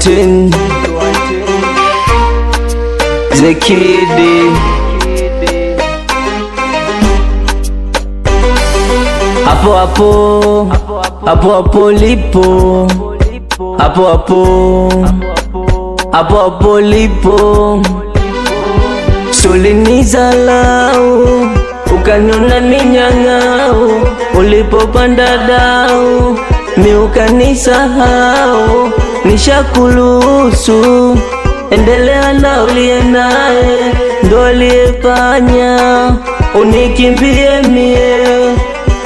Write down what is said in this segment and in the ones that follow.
Wanting The Kid hapo hapo hapo hapo lipo hapo hapo hapo hapo lipo. Ulinizalau ukaniona ninyang'au, ulipopanda dau mi ukanisahau. Nishakuluhusu endelea na uliye naye, ndo aliyefanya unikimbie mie.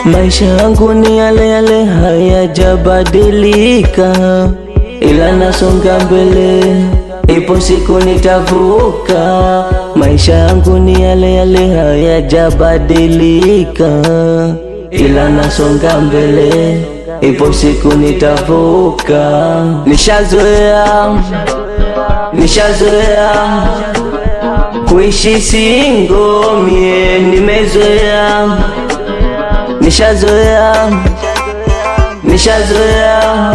Maisha yangu ni yale yale, hayajabadilika, ila nasonga mbele, ipo siku nitavuka. Maisha yangu ni yale yale, hayajabadilika, ila nasonga mbele, ipo siku nitavuka. Nishazoea kuishi single, mie nimezoea. Nishazoea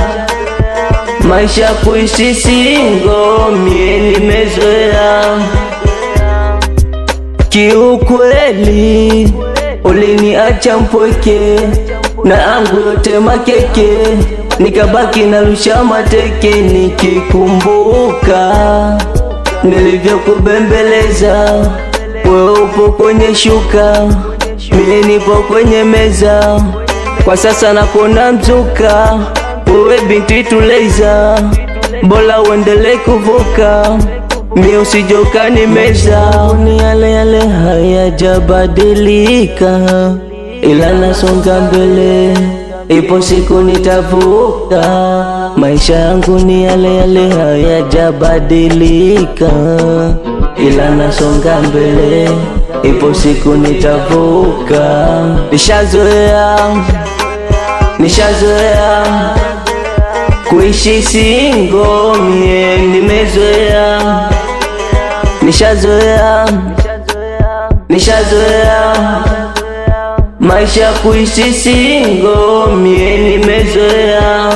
maisha kuishi single, mie nimezoea. Kiukweli uliniacha mpweke na angu yote makeke, nikabaki narusha mateke. Nikikumbuka nilivyokubembeleza, wewe upo kwenye shuka, mie nipo kwenye meza. Kwa sasa nakuona mzuka, wewe binti tuleza, bora uendelee kuvuka, mie usije ukanimeza. Ni yale yale, hayajabadilika, ila nasonga mbele, ipo siku nitavuka. Maisha yangu ni yale yale, hayajabadilika, ila nasonga mbele, ipo siku nitavuka. Nishazoea kuishi single, mie nimezoea. Nishazoea maisha kuishi single, mie nimezoea.